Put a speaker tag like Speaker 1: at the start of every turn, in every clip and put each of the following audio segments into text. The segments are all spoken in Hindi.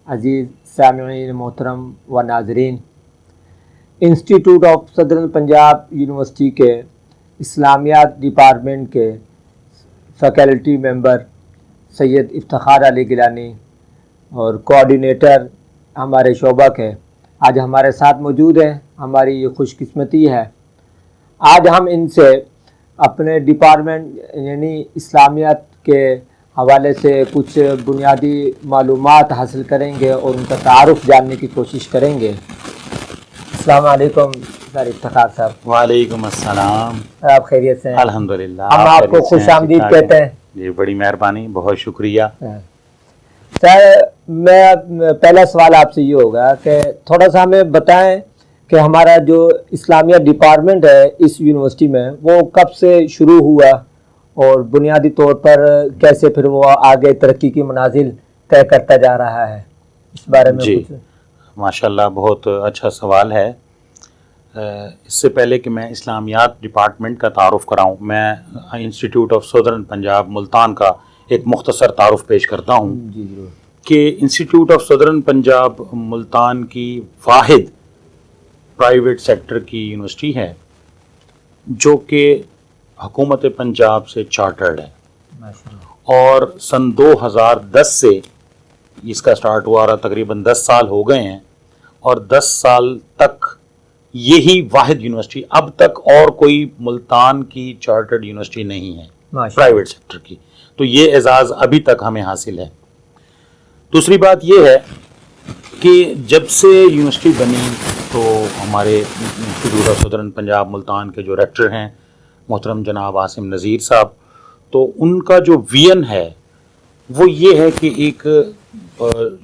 Speaker 1: अजीज़ सामिईन मोहतरम व नाज़रीन, institute of southern Punjab university के इस्लामियात डिपार्टमेंट के फैकल्टी मेंबर सैयद इफ्तिखार अली गिलानी और कोऑर्डिनेटर हमारे शोबा के आज हमारे साथ मौजूद हैं। हमारी ये खुशकिस्मती है, आज हम इनसे अपने डिपार्टमेंट यानी इस्लामियात के हवाले से कुछ बुनियादी मालूमात हासिल करेंगे और उनका तारुफ जानने की कोशिश करेंगे। अस्सलाम वालेकुम सर इफ्तिखार साहब।
Speaker 2: वालेकुम अस्सलाम।
Speaker 1: आप खैरियत से हैं?
Speaker 2: अल्हम्दुलिल्लाह।
Speaker 1: हम आपको खुश आमदीद कहते हैं।
Speaker 2: जी, बड़ी मेहरबानी, बहुत शुक्रिया।
Speaker 1: सर, मैं पहला सवाल आपसे ये होगा कि थोड़ा सा हमें बताएं कि हमारा जो इस्लामिया डिपार्टमेंट है इस यूनिवर्सिटी में वो कब से शुरू हुआ और बुनियादी तौर पर कैसे फिर वो आगे तरक्की की मनाजिल तय करता जा रहा है, इस बारे में
Speaker 2: जी
Speaker 1: कुछ।
Speaker 2: माशाल्लाह, बहुत अच्छा सवाल है। इससे पहले कि मैं इस्लामियात डिपार्टमेंट का तारुफ कराऊं, मैं institute of southern Punjab Multan का एक मुख्तसर तारुफ पेश करता हूं कि institute of southern Punjab Multan की वाहिद प्राइवेट सेक्टर की यूनिवर्सिटी है जो कि हुकूमत पंजाब से चार्टर्ड है और सन 2010 से इसका स्टार्ट हुआ रहा। तकरीबन 10 साल हो गए हैं और 10 साल तक यही वाहिद यूनिवर्सिटी, अब तक और कोई मुल्तान की चार्टर्ड यूनिवर्सिटी नहीं है प्राइवेट सेक्टर की, तो ये एजाज़ अभी तक हमें हासिल है। दूसरी बात ये है कि जब से यूनिवर्सिटी बनी तो हमारे institute of southern Punjab Multan के जो रेक्टर हैं मोहतरम जनाब आसिम नज़ीर साहब, तो उनका जो विजन है वो ये है कि एक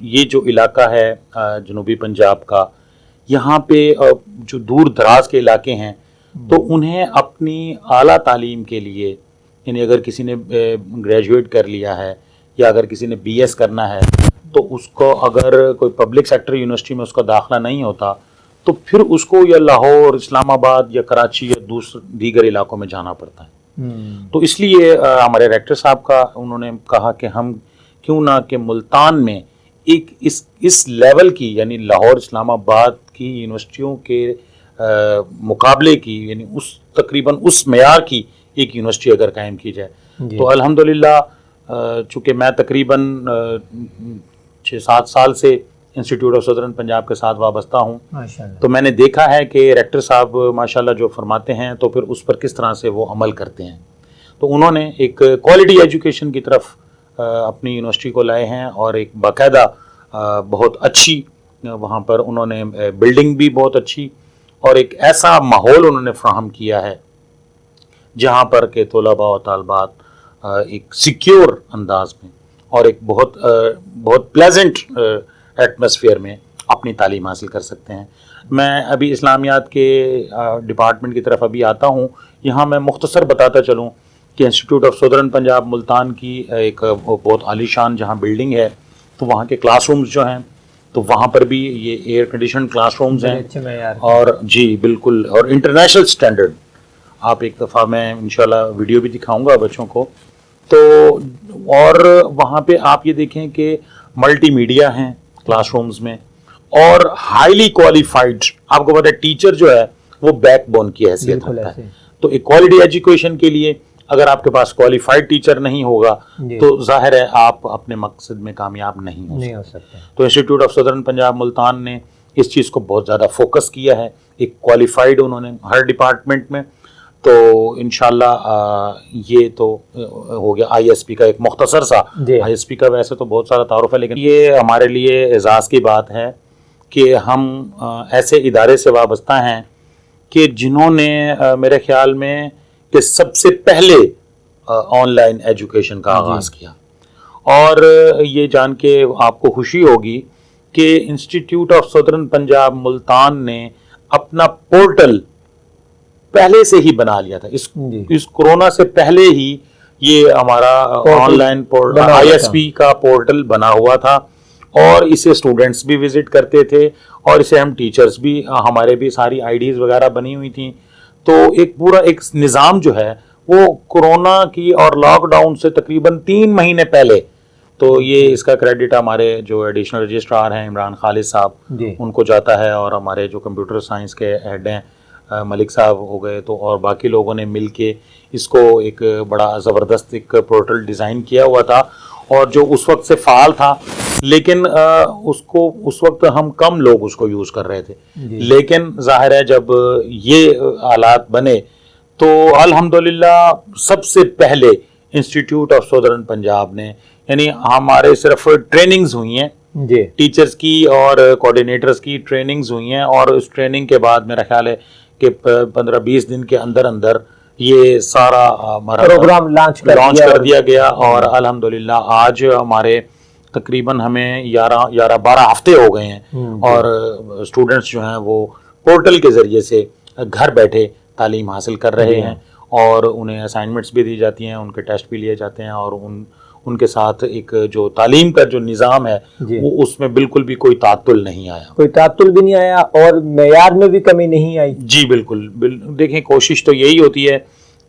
Speaker 2: ये जो इलाका है जनूबी पंजाब का, यहाँ पे जो दूर दराज के इलाके हैं तो उन्हें अपनी आला तालीम के लिए, यानी अगर किसी ने ग्रेजुएट कर लिया है या अगर किसी ने BS करना है तो उसको अगर कोई पब्लिक सेक्टर यूनिवर्सिटी में उसका दाखिला नहीं होता तो फिर उसको या लाहौर, इस्लामाबाद या कराची या दीगर इलाकों में जाना पड़ता है। तो इसलिए हमारे रेक्टर साहब का उन्होंने कहा कि हम क्यों ना कि मुल्तान में एक इस लेवल की, यानी लाहौर, इस्लामाबाद की यूनिवर्सिटियों के मुकाबले की, यानी उस तकरीबन उस मेयार की एक यूनिवर्सिटी अगर कायम की जाए तो अल्हम्दुलिल्लाह, चूँकि मैं तकरीबन 6-7 साल से इंस्टीट्यूट ऑफ सदरन पंजाब के साथ वाबस्ता हूँ, तो मैंने देखा है कि रेक्टर साहब माशाल्लाह जो फरमाते हैं तो फिर उस पर किस तरह से वो अमल करते हैं। तो उन्होंने एक क्वालिटी एजुकेशन की तरफ अपनी यूनिवर्सिटी को लाए हैं और एक बाकायदा बहुत अच्छी वहाँ पर उन्होंने बिल्डिंग भी बहुत अच्छी और एक ऐसा माहौल उन्होंने फ्राहम किया है जहाँ पर के तलबा और तालबात एक सिक्योर अंदाज में और एक बहुत प्लेजेंट एटमॉस्फेयर में अपनी तालीम हासिल कर सकते हैं। मैं अभी इस्लामियात के डिपार्टमेंट की तरफ अभी आता हूँ। यहाँ मैं मुख्तसर बताता चलूँ कि institute of southern Punjab Multan की एक बहुत आलीशान जहाँ बिल्डिंग है, तो वहाँ के क्लासरूम्स जो हैं तो वहाँ पर भी ये एयर कंडीशन क्लासरूम्स हैं और जी बिल्कुल, और इंटरनेशनल स्टैंडर्ड। आप एक दफ़ा मैं इंशाल्लाह वीडियो भी दिखाऊंगा बच्चों को। तो और वहाँ पे आप ये देखें कि मल्टीमीडिया हैं क्लासरूम्स में और हाईली क्वालिफाइड, आपको पता है टीचर जो है वो बैकबोन की हैसियत रखता है। तो एक क्वालिटी एजुकेशन के लिए अगर आपके पास क्वालिफाइड टीचर नहीं होगा तो जाहिर है आप अपने मकसद में कामयाब नहीं हो सकते। तो institute of southern Punjab Multan ने इस चीज़ को बहुत ज़्यादा फोकस किया है, एक क्वालिफाइड उन्होंने हर डिपार्टमेंट में। तो इंशाल्लाह ये तो हो गया ISP का एक मुख्तसर सा। ISP का वैसे तो बहुत सारा तारुफ है, लेकिन ये हमारे लिए एजाज़ की बात है कि हम ऐसे इदारे से वाबस्ता हैं कि जिन्होंने मेरे ख्याल में कि सबसे पहले ऑनलाइन एजुकेशन का आगाज़ किया। और ये जान के आपको खुशी होगी कि institute of southern Punjab Multan ने अपना पोर्टल पहले से ही बना लिया था। इस कोरोना से पहले ही ये हमारा ऑनलाइन ISP का पोर्टल बना हुआ था और इसे स्टूडेंट्स भी विजिट करते थे और इसे हम टीचर्स भी, हमारे भी सारी IDs वगैरह बनी हुई थी। तो एक पूरा एक निज़ाम जो है वो कोरोना की और लॉकडाउन से तकरीबन 3 महीने पहले तो ये इसका क्रेडिट हमारे जो एडिशनल रजिस्ट्रार हैं इमरान खालिद साहब,
Speaker 1: जी
Speaker 2: उनको जाता है, और हमारे जो कंप्यूटर साइंस के हेड हैं मलिक साहब हो गए, तो और बाकी लोगों ने मिल के इसको एक बड़ा ज़बरदस्त एक पोर्टल डिज़ाइन किया हुआ था, और जो उस वक्त से फ़ाल था, लेकिन उसको उस वक्त हम कम लोग उसको यूज़ कर रहे थे। लेकिन ज़ाहिर है जब ये हालात बने तो अल्हम्दुलिल्लाह सबसे पहले इंस्टीट्यूट ऑफ सदर्न पंजाब ने, यानी हमारे सिर्फ ट्रेनिंग्स हुई हैं
Speaker 1: जी,
Speaker 2: टीचर्स की और कोऑर्डिनेटर्स की ट्रेनिंग्स हुई हैं, और उस ट्रेनिंग के बाद मेरा ख्याल है कि 15-20 दिन के अंदर अंदर ये सारा
Speaker 1: प्रोग्राम लॉन्च
Speaker 2: कर दिया गया, और अल्हम्दुलिल्लाह आज हमारे तकरीबन हमें 11-12 हफ्ते हो गए हैं, और स्टूडेंट्स जो हैं वो पोर्टल के ज़रिए से घर बैठे तालीम हासिल कर रहे हैं, और उन्हें असाइनमेंट्स भी दी जाती हैं, उनके टेस्ट भी लिए जाते हैं, और उनके साथ एक जो तालीम का जो निज़ाम है वो उसमें बिल्कुल भी कोई तातुल नहीं आया,
Speaker 1: कोई तातुल भी नहीं आया, और मेयार में भी कमी नहीं आई।
Speaker 2: जी बिल्कुल। देखें, कोशिश तो यही होती है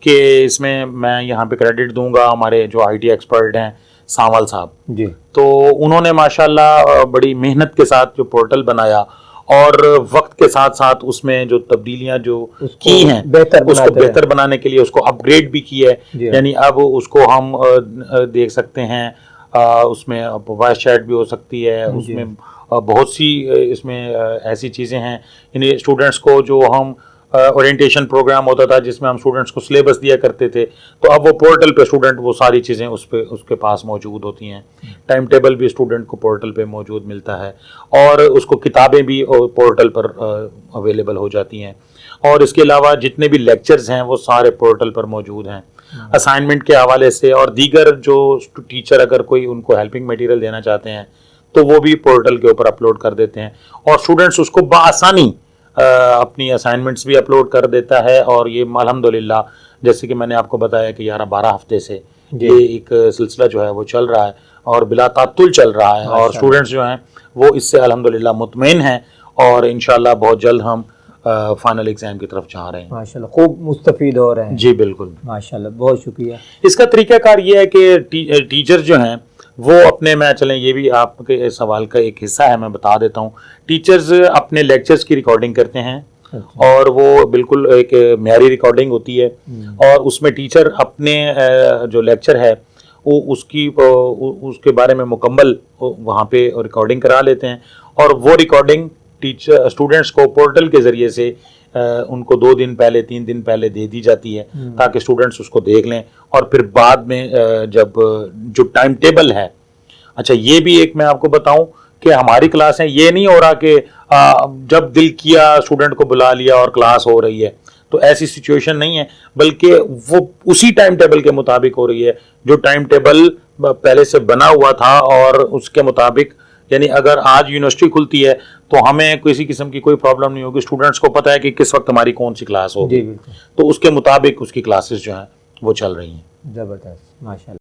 Speaker 2: कि इसमें मैं यहाँ पे क्रेडिट दूंगा हमारे जो आईटी एक्सपर्ट हैं सावल साहब
Speaker 1: जी,
Speaker 2: तो उन्होंने माशाल्लाह बड़ी मेहनत के साथ जो पोर्टल बनाया, और वक्त के साथ साथ उसमें जो तब्दीलियां जो की हैं उसको बेहतर बनाने के लिए उसको अपग्रेड भी किया है, यानी अब उसको हम देख सकते हैं, उसमें वॉइस चैट भी हो सकती है, उसमें बहुत सी इसमें ऐसी चीज़ें हैं, यानी स्टूडेंट्स को जो हम ओरिएंटेशन प्रोग्राम होता था जिसमें हम स्टूडेंट्स को सिलेबस दिया करते थे, तो अब वो पोर्टल पे स्टूडेंट वो सारी चीज़ें उसके पास मौजूद होती हैं, टाइम टेबल भी स्टूडेंट को पोर्टल पे मौजूद मिलता है, और उसको किताबें भी पोर्टल पर अवेलेबल हो जाती हैं, और इसके अलावा जितने भी लेक्चर्स हैं वो सारे पोर्टल पर मौजूद हैं। असाइनमेंट के हवाले से और दीगर जो टीचर अगर कोई उनको हेल्पिंग मटीरियल देना चाहते हैं तो वो भी पोर्टल के ऊपर अपलोड कर देते हैं, और स्टूडेंट्स उसको बआसानी अपनी असाइनमेंट्स भी अपलोड कर देता है। और ये अल्हम्दुलिल्लाह जैसे कि मैंने आपको बताया कि 11-12 हफ्ते से ये एक सिलसिला जो है वो चल रहा है और बिला तातुल चल रहा है, और स्टूडेंट्स जो हैं वो इससे अल्हम्दुलिल्लाह मुतमईन हैं, और इंशाल्लाह बहुत जल्द हम फाइनल एग्जाम की तरफ जा रहे हैं।
Speaker 1: माशाल्लाह खूब मुस्तफीद हो रहे हैं।
Speaker 2: जी बिल्कुल,
Speaker 1: माशाल्लाह, बहुत शुक्रिया।
Speaker 2: इसका तरीकाकार ये है कि टीचर जो हैं वो अपने, मैं चलें ये भी आपके सवाल का एक हिस्सा है, मैं बता देता हूँ, टीचर्स अपने लेक्चर्स की रिकॉर्डिंग करते हैं, और वो बिल्कुल एक म्यारी रिकॉर्डिंग होती है, और उसमें टीचर अपने जो लेक्चर है वो उसके बारे में मुकम्मल वहाँ पे रिकॉर्डिंग करा लेते हैं, और वो रिकॉर्डिंग टीचर स्टूडेंट्स को पोर्टल के ज़रिए से उनको 2 दिन पहले 3 दिन पहले दे दी जाती है, ताकि स्टूडेंट्स उसको देख लें, और फिर बाद में जब जो टाइम टेबल है, अच्छा ये भी एक मैं आपको बताऊं कि हमारी क्लास है, ये नहीं हो रहा कि जब दिल किया स्टूडेंट को बुला लिया और क्लास हो रही है, तो ऐसी सिचुएशन नहीं है, बल्कि वो उसी टाइम टेबल के मुताबिक हो रही है जो टाइम टेबल पहले से बना हुआ था, और उसके मुताबिक, यानी अगर आज यूनिवर्सिटी खुलती है तो हमें किसी किस्म की कोई प्रॉब्लम नहीं होगी, स्टूडेंट्स को पता है कि किस वक्त हमारी कौन सी क्लास होगी, तो उसके मुताबिक उसकी क्लासेस जो हैं वो चल रही हैं।
Speaker 1: ज़बरदस्त, माशाल्लाह।